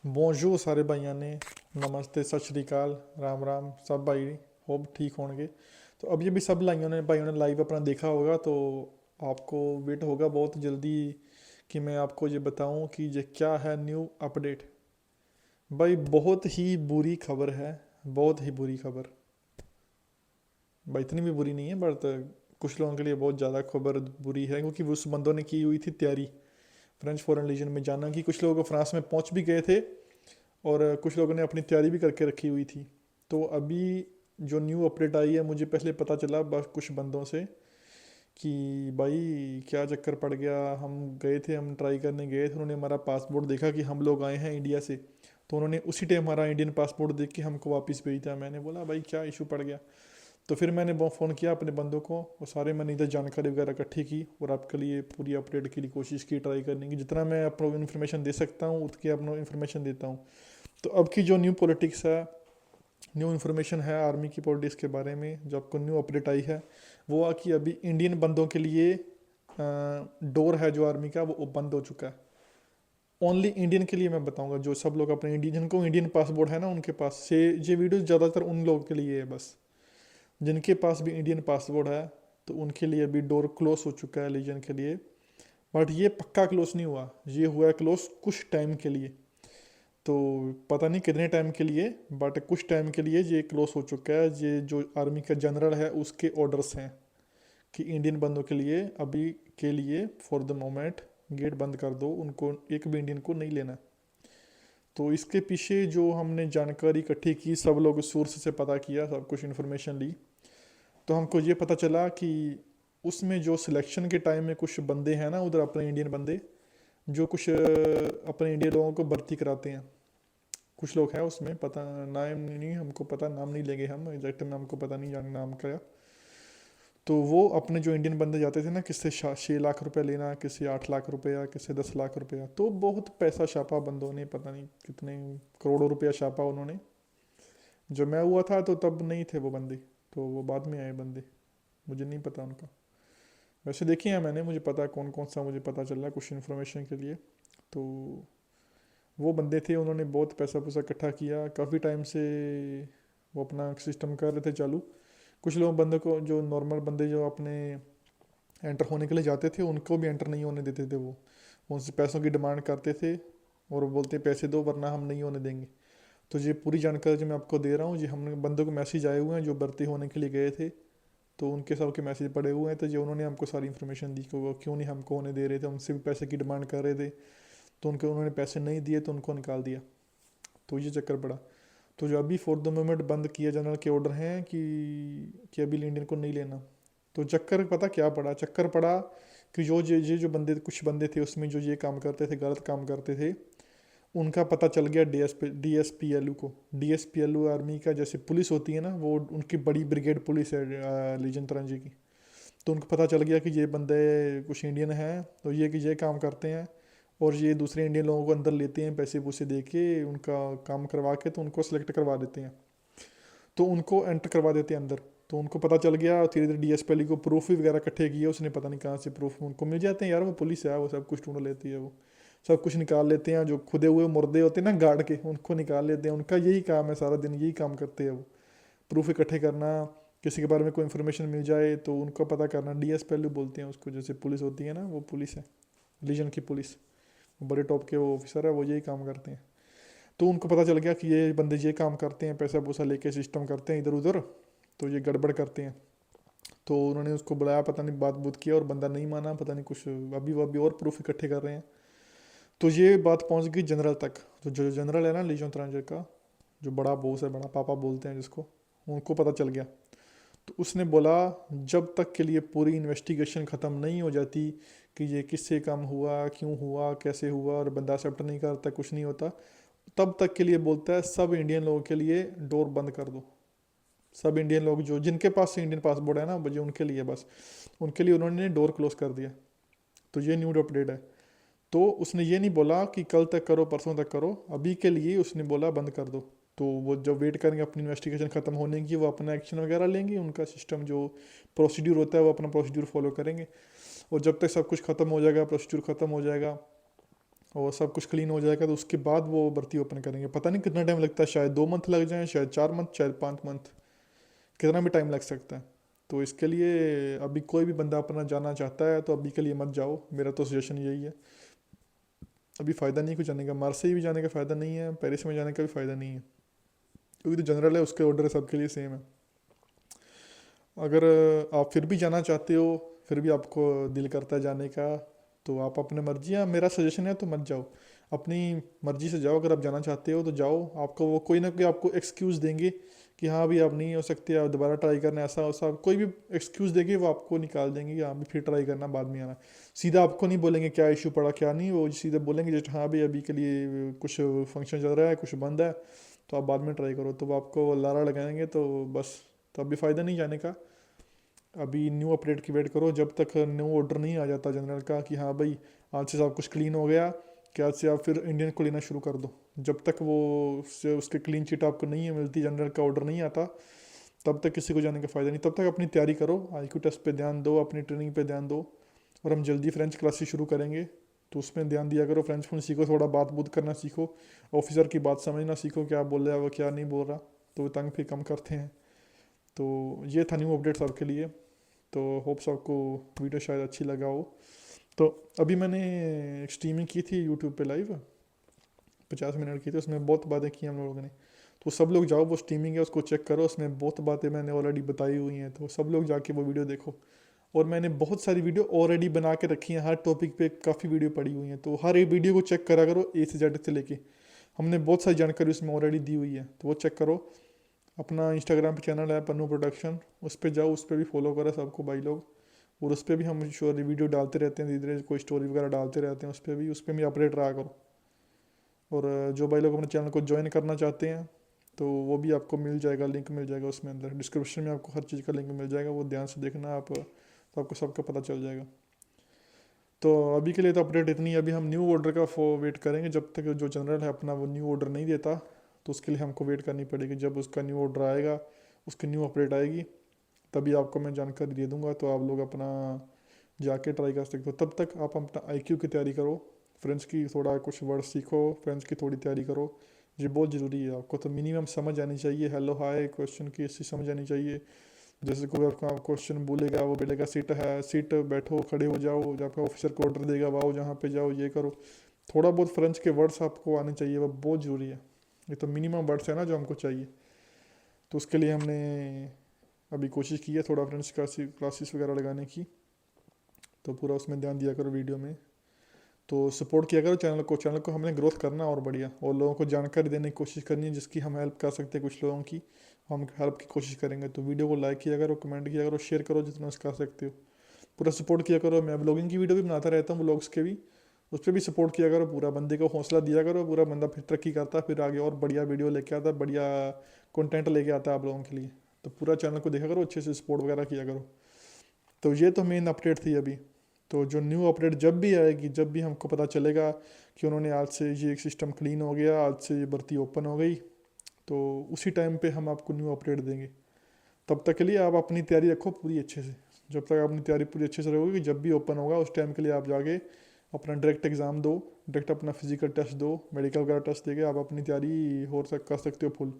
ਬੋਂਜੂਰ ਸਾਰੇ भाइयों ने। नमस्ते, सत श्री अकाल, राम राम सब भाई। होप ठीक होंगे। तो अब ये भी सब भाइयों ने लाइव अपना देखा होगा, तो आपको वेट होगा बहुत जल्दी कि मैं आपको ये बताऊं कि ये क्या है न्यू अपडेट। भाई बहुत ही बुरी खबर है, बहुत ही बुरी खबर। भाई इतनी भी बुरी नहीं है, बट कुछ लोगों के लिए बहुत ज़्यादा खबर बुरी है, क्योंकि उस बंदों ने की हुई थी तैयारी फ्रेंच फॉरेन लीजन में जाना की। कुछ लोग फ्रांस में पहुंच भी गए थे और कुछ लोगों ने अपनी तैयारी भी करके रखी हुई थी। तो अभी जो न्यू अपडेट आई है, मुझे पहले पता चला बस कुछ बंदों से कि भाई क्या चक्कर पड़ गया। हम गए थे, हम ट्राई करने गए थे, उन्होंने हमारा पासपोर्ट देखा कि हम लोग आए हैं इंडिया से, तो उन्होंने उसी टाइम हमारा इंडियन पासपोर्ट देख के हमको वापस भेजा। मैंने बोला भाई क्या इशू पड़ गया। तो फिर मैंने फ़ोन किया अपने बंदों को, और सारे मैंने इधर जानकारी वगैरह इकट्ठी की और आपके लिए पूरी अपडेट के लिए कोशिश की, ट्राई करने की। जितना मैं अपना इन्फॉर्मेशन दे सकता हूँ उतनी अपना इन्फॉर्मेशन देता हूँ। तो अब की जो न्यू पॉलिटिक्स है, न्यू इन्फॉर्मेशन है आर्मी की पॉलिटिक्स के बारे में, जो आपको न्यू अपडेट आई है, वो आ कि अभी इंडियन बंदों के लिए डोर है जो आर्मी का, वो बंद हो चुका है। ओनली इंडियन के लिए मैं बताऊंगा, जो सब लोग अपने इंडियन, जिनको इंडियन पासपोर्ट है ना, उनके पास से ये वीडियो ज़्यादातर उन लोगों के लिए है बस, जिनके पास भी इंडियन पासपोर्ट है। तो उनके लिए अभी डोर क्लोज हो चुका है लीजन के लिए। बट ये पक्का क्लोज नहीं हुआ, ये हुआ है क्लोज कुछ टाइम के लिए। तो पता नहीं कितने टाइम के लिए, बट कुछ टाइम के लिए ये क्लोज हो चुका है। ये जो आर्मी का जनरल है उसके ऑर्डर्स हैं कि इंडियन बंदों के लिए अभी के लिए फॉर द मोमेंट गेट बंद कर दो, उनको एक भी इंडियन को नहीं लेना। तो इसके पीछे जो हमने जानकारी इकट्ठी की, सब लोग सोर्स से पता किया, सब कुछ इन्फॉर्मेशन ली, तो हमको ये पता चला कि उसमें जो सिलेक्शन के टाइम में कुछ बंदे हैं ना उधर, अपने इंडियन बंदे, जो कुछ अपने इंडियन लोगों को भर्ती कराते हैं। कुछ लोग हैं उसमें, पता नाम नहीं हमको पता, नाम नहीं लेंगे हम, एग्जैक्ट नाम हमको पता नहीं जान नाम का। तो वो अपने जो इंडियन बंदे जाते थे ना, किससे 6 लाख रुपए लेना, किसी 8 लाख रुपया, किसी 10 लाख रुपया, तो बहुत पैसा छापा बंदों ने, पता नहीं कितने करोड़ों रुपया छापा उन्होंने। जब मैं हुआ था तो तब नहीं थे वो बंदे, तो वो बाद में आए बंदे, मुझे नहीं पता उनका। वैसे देखे हैं मैंने, मुझे पता है कौन कौन सा, मुझे पता चल रहा है कुछ इन्फॉर्मेशन के लिए। तो वो बंदे थे, उन्होंने बहुत पैसा पैसा इकट्ठा किया काफ़ी टाइम से, वो अपना सिस्टम कर रहे थे चालू। कुछ लोग बंदे को, जो नॉर्मल बंदे जो अपने एंटर होने के लिए जाते थे, उनको भी एंटर नहीं होने देते थे वो। उनसे पैसों की डिमांड करते थे और वो बोलते पैसे दो वरना हम नहीं होने देंगे। तो ये पूरी जानकारी जो मैं आपको दे रहा हूँ, ये हमने बंदों को मैसेज आए हुए हैं जो भर्ती होने के लिए गए थे, तो उनके सब के मैसेज पड़े हुए हैं। तो ये उन्होंने हमको सारी इन्फॉर्मेशन दी कि वो क्यों नहीं हमको होने दे रहे थे, उनसे भी पैसे की डिमांड कर रहे थे, तो उनको उन्होंने पैसे नहीं दिए तो उनको निकाल दिया। तो ये चक्कर पड़ा। तो जो अभी फॉर द मोमेंट बंद किया जनरल के ऑर्डर हैं कि अभी इंडियन को नहीं लेना। तो चक्कर पता क्या पड़ा, चक्कर पड़ा कि जो ये जो बंदे, कुछ बंदे थे उसमें जो ये काम करते थे, गलत काम करते थे, उनका पता चल गया डीएसपीएलयू को। डीएसपीएलयू आर्मी का, जैसे पुलिस होती है ना, वो उनकी बड़ी ब्रिगेड पुलिस है लीजन तरंजी की। तो उनको पता चल गया कि ये बंदे कुछ इंडियन हैं, तो ये कि ये काम करते हैं और ये दूसरे इंडियन लोगों को अंदर लेते हैं, पैसे पूसे दे के उनका काम करवा के, तो उनको सेलेक्ट करवा देते हैं, तो उनको एंटर करवा देते हैं अंदर। तो उनको पता चल गया, और धीरे धीरे डीएसपी को प्रूफ भी वगैरह इकट्ठे किए उसने, पता नहीं कहाँ से प्रूफ उनको मिल जाते हैं यार, वो पुलिस है, वो सब कुछ ढूंढ लेती है, वो सब कुछ निकाल लेते हैं। जो खुदे हुए मुर्दे होते हैं ना गार्ड के, उनको निकाल लेते हैं, उनका यही काम है, सारा दिन यही काम करते हैं वो, प्रूफ इकट्ठे करना। किसी के बारे में कोई इन्फॉर्मेशन मिल जाए तो उनको पता करना। डीएसपीएलयू बोलते हैं उसको, जैसे पुलिस होती है ना, वो पुलिस है, लीजन की पुलिस, बड़े टॉप के वो ऑफिसर है, वो यही काम करते हैं। तो उनको पता चल गया कि ये बंदे ये काम करते हैं, पैसा पूसा लेके सिस्टम करते हैं इधर उधर, तो ये गड़बड़ करते हैं। तो उन्होंने उसको बुलाया, पता नहीं बात बूत किया और बंदा नहीं माना, पता नहीं कुछ अभी वो अभी और प्रूफ इकट्ठे कर रहे हैं। तो ये बात पहुंच गई जनरल तक। तो जो जनरल है ना लीजन त्रांजर का, जो बड़ा बॉस है, बड़ा पापा बोलते हैं जिसको, उनको पता चल गया। तो उसने बोला जब तक के लिए पूरी इन्वेस्टिगेशन ख़त्म नहीं हो जाती कि ये किससे काम हुआ, क्यों हुआ, कैसे हुआ, और बंदा एक्सेप्ट नहीं करता, कुछ नहीं होता, तब तक के लिए बोलता है सब इंडियन लोगों के लिए डोर बंद कर दो। सब इंडियन लोग जो जिनके पास से इंडियन पासपोर्ट है ना, मुझे उनके लिए बस, उनके लिए उन्होंने डोर क्लोज कर दिया। तो ये न्यू अपडेट है। तो उसने ये नहीं बोला कि कल तक करो, परसों तक करो, अभी के लिए उसने बोला बंद कर दो। तो वो जब वेट करेंगे अपनी इन्वेस्टिगेशन ख़त्म होने की, वो अपना एक्शन वगैरह लेंगे, उनका सिस्टम जो प्रोसीड्यूर होता है वो अपना प्रोसीड्यूर फॉलो करेंगे। और जब तक सब कुछ ख़त्म हो जाएगा, प्रोसीड्यूर ख़त्म हो जाएगा, और सब कुछ क्लीन हो जाएगा तो उसके बाद वो भर्ती ओपन करेंगे। पता नहीं कितना टाइम लगता है, शायद 2 मंथ लग जाए, शायद 4 मंथ, शायद 5 मंथ, कितना भी टाइम लग सकता है। तो इसके लिए अभी कोई भी बंदा अपना जाना चाहता है तो अभी के लिए मत जाओ, मेरा तो सजेशन यही है। अभी फ़ायदा नहीं कुछ जाने का, मार्सेई भी जाने का फ़ायदा नहीं है, पेरिस में जाने का भी फ़ायदा नहीं है, क्योंकि तो जनरल है, उसके ऑर्डर सबके लिए सेम है। अगर आप फिर भी जाना चाहते हो, फिर भी आपको दिल करता है जाने का, तो आप अपने मर्जी, या मेरा सजेशन है तो मत जाओ। अपनी मर्जी से जाओ, अगर आप जाना चाहते हो तो जाओ। आपको वो कोई ना कोई आपको एक्सक्यूज़ देंगे कि हाँ अभी आप नहीं हो सकते, आप दोबारा ट्राई करना, ऐसा वैसा कोई भी एक्सक्यूज़ देंगे, वो आपको निकाल देंगे कि हाँ भी फिर ट्राई करना, बाद में आना। सीधा आपको नहीं बोलेंगे क्या इशू पड़ा क्या नहीं, वो सीधा बोलेंगे जस्ट हाँ भाई अभी के लिए कुछ फंक्शन चल रहा है, कुछ बंद है, तो आप बाद में ट्राई करो, तो वो आपको लारा लगाएंगे, तो बस। तो अभी फ़ायदा नहीं जाने का। अभी न्यू अपडेट की वेट करो, जब तक न्यू ऑर्डर नहीं आ जाता जनरल का कि हाँ भाई आज से सब कुछ क्लीन हो गया, कि आज से आप फिर इंडियन को लेना शुरू कर दो। जब तक वो उसके क्लीन चिट आपको नहीं मिलती, जनरल का ऑर्डर नहीं आता, तब तक किसी को जाने का फ़ायदा नहीं। तब तक अपनी तैयारी करो, आईक्यू टेस्ट पे ध्यान दो, अपनी ट्रेनिंग पे ध्यान दो। और हम जल्दी फ्रेंच क्लासेस शुरू करेंगे, तो उसमें ध्यान दिया करो, फ्रेंच फोन सीखो, थोड़ा बात बूत करना सीखो, ऑफिसर की बात समझना सीखो, क्या बोल रहा है वो क्या नहीं बोल रहा, तो वो तंग फिर कम करते हैं। तो ये था न्यू अपडेट्स आपके लिए। तो होप्स आपको वीडियो शायद अच्छी लगा हो। तो अभी मैंने स्ट्रीमिंग की थी यूट्यूब पे लाइव, 50 मिनट की थी, उसमें बहुत बातें की हम लोगों ने। तो सब लोग जाओ, वो स्ट्रीमिंग है उसको चेक करो, उसमें बहुत बातें मैंने ऑलरेडी बताई हुई हैं, तो सब लोग जाके वो वीडियो देखो। और मैंने बहुत सारी वीडियो ऑलरेडी बना के रखी हैं, हर टॉपिक पे काफ़ी वीडियो पड़ी हुई हैं, तो हर एक वीडियो को चेक करा करो ए से जेड से लेके। हमने बहुत सारी जानकारी उसमें ऑलरेडी दी हुई है, तो वो चेक करो। अपना इंस्टाग्राम पे चैनल है पन्नू प्रोडक्शन, उस पर जाओ, उस पर भी फॉलो करो सबको भाई लोग। और उस पर भी हम श्योर वीडियो डालते रहते हैं, धीरे धीरे कोई स्टोरी वगैरह डालते रहते हैं, उस पर भी अपडेट रहा करो। और जो भाई लोग अपने चैनल को ज्वाइन करना चाहते हैं, तो वो भी आपको मिल जाएगा, लिंक मिल जाएगा उसमें, अंदर डिस्क्रिप्शन में आपको हर चीज़ का लिंक मिल जाएगा, वो ध्यान से देखना आप, तो आपको सबका पता चल जाएगा। तो अभी के लिए तो अपडेट इतनी है। अभी हम न्यू ऑर्डर का वेट करेंगे, जब तक जो जनरल है अपना वो न्यू ऑर्डर नहीं देता, तो उसके लिए हमको वेट करनी पड़ेगी। जब उसका न्यू ऑर्डर आएगा, उसकी न्यू अपडेट आएगी, तभी आपको मैं जानकारी दे दूंगा, तो आप लोग अपना जाके ट्राई कर सकते हो। तब तक आप अपना आईक्यू की तैयारी करो, फ्रेंच की थोड़ा कुछ वर्ड सीखो, फ्रेंच की थोड़ी तैयारी करो, ये बहुत ज़रूरी है। आपको तो मिनिमम समझ आनी चाहिए, हेलो हाय क्वेश्चन की ऐसी समझ आनी चाहिए। जैसे कोई आपका क्वेश्चन बोलेगा, वो बोलेगा सीट है, सीट बैठो, खड़े हो जाओ, जब आपका ऑफिसर को ऑर्डर देगा वाओ जहाँ पे जाओ, ये करो। थोड़ा बहुत फ्रेंच के वर्ड्स आपको आने चाहिए, वो बहुत ज़रूरी है। ये तो मिनिमम वर्ड्स है ना जो हमको चाहिए। तो उसके लिए हमने अभी कोशिश की है थोड़ा फ्रेंच क्लासेस वगैरह लगाने की, तो पूरा उसमें ध्यान दिया करो वीडियो में। तो सपोर्ट किया करो चैनल को हमने ग्रोथ करना और बढ़िया, और लोगों को जानकारी देने की कोशिश करनी है, जिसकी हम हेल्प कर सकते हैं कुछ लोगों की, हम हेल्प की कोशिश करेंगे। तो वीडियो को लाइक किया करो, कमेंट किया करो, शेयर करो जितना कर सकते हो, पूरा सपोर्ट किया करो। मैं ब्लॉगिंग की वीडियो भी बनाता रहता हूँ, ब्लॉग्स के भी, उस पर भी सपोर्ट किया करो, पूरा बंदे को हौसला दिया करो, पूरा बंदा फिर तरक्की करता है, फिर आगे और बढ़िया वीडियो लेके आता है, बढ़िया कंटेंट लेके आता है आप लोगों के लिए। तो पूरा चैनल को देखा करो, अच्छे से सपोर्ट वगैरह किया करो। तो ये तो मेन अपडेट थी अभी। तो जो न्यू अपडेट जब भी आएगी, जब भी हमको पता चलेगा कि उन्होंने आज से ये एक सिस्टम क्लीन हो गया, आज से ये भर्ती ओपन हो गई, तो उसी टाइम पे हम आपको न्यू अपडेट देंगे। तब तक के लिए आप अपनी तैयारी रखो पूरी अच्छे से। जब तक अपनी तैयारी पूरी अच्छे से रखोगे, जब भी ओपन होगा उस टाइम के लिए आप जाके अपना डायरेक्ट एग्ज़ाम दो, डायरेक्ट अपना फिजिकल टेस्ट दो, मेडिकल वगैरह टेस्ट देके आप अपनी तैयारी हो सक कर सकते हो फुल।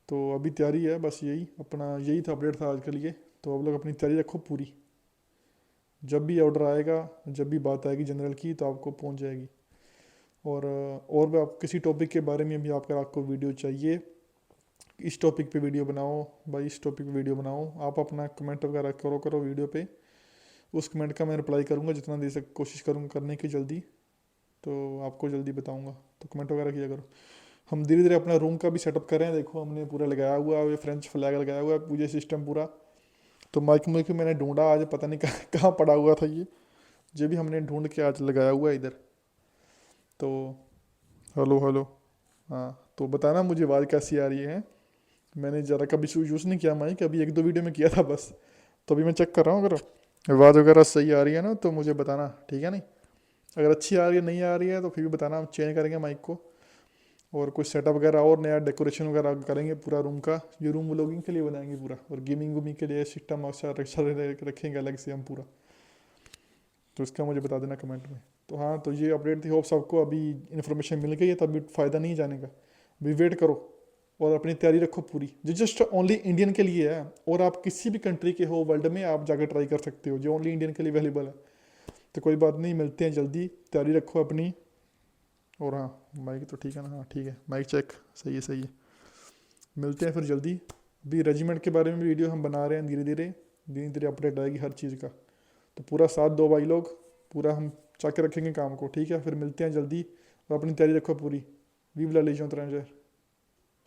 तो अभी तैयारी है, बस यही अपना यही था अपडेट था आज के लिए। तो आप लोग अपनी तैयारी रखो पूरी, जब भी ऑर्डर आएगा, जब भी बात आएगी जनरल की, तो आपको पहुंच जाएगी। और भी आप किसी टॉपिक के बारे में भी आपको वीडियो चाहिए, इस टॉपिक पे वीडियो बनाओ भाई, इस टॉपिक पे वीडियो बनाओ, आप अपना कमेंट वगैरह करो वीडियो पे। उस कमेंट का मैं रिप्लाई करूँगा, जितना दे सक कोशिश करूँगा करने की जल्दी, तो आपको जल्दी बताऊँगा। तो कमेंट वगैरह किया करो। हम धीरे धीरे अपना रूम का भी सेटअप कर रहे हैं, देखो हमने पूरा लगाया हुआ है, ये फ्रेंच फ्लैग लगाया हुआ है, पूरे सिस्टम पूरा। तो माइक माइक मैंने ढूंढा आज, पता नहीं कहाँ कहाँ पड़ा हुआ था ये भी हमने ढूंढ के आज लगाया हुआ है इधर। तो हेलो हेलो, हाँ तो बताना मुझे आवाज़ कैसी आ रही है। मैंने ज़रा कभी यूज़ नहीं किया माइक, अभी एक दो वीडियो में किया था बस। तो अभी मैं चेक कर रहा हूँ, अगर आवाज़ वगैरह सही आ रही है ना तो मुझे बताना, ठीक है नहीं? अगर अच्छी आ रही है, नहीं आ रही है, तो फिर भी बताना, हम चेंज करेंगे माइक को। और कुछ सेटअप वगैरह और नया डेकोरेशन वगैरह करेंगे पूरा रूम का। ये रूम व्लॉगिंग के लिए बनाएंगे पूरा, और गेमिंग वूमिंग के लिए सिस्टम अच्छा रखेंगे अलग से हम पूरा। तो इसका मुझे बता देना कमेंट में। तो हाँ, तो ये अपडेट थी। होप सबको अभी इन्फॉर्मेशन मिल गई है, तभी फ़ायदा नहीं जाने का। अभी वेट करो और अपनी तैयारी रखो पूरी। जो जस्ट ओनली इंडियन के लिए है, और आप किसी भी कंट्री के हो वर्ल्ड में आप जाकर ट्राई कर सकते हो, जो ओनली इंडियन के लिए अवेलेबल है। तो कोई बात नहीं, मिलते हैं जल्दी, तैयारी रखो अपनी। और हाँ, माइक तो ठीक है ना? हाँ ठीक है, माइक चेक, सही है सही है। मिलते हैं फिर जल्दी। अभी रेजिमेंट के बारे में भी वीडियो हम बना रहे हैं, धीरे धीरे धीरे धीरे अपडेट आएगी हर चीज़ का। तो पूरा साथ दो भाई लोग, पूरा हम चाके रखेंगे काम को, ठीक है? फिर मिलते हैं जल्दी, और अपनी तैयारी रखो पूरी। वी विल लेजों तरह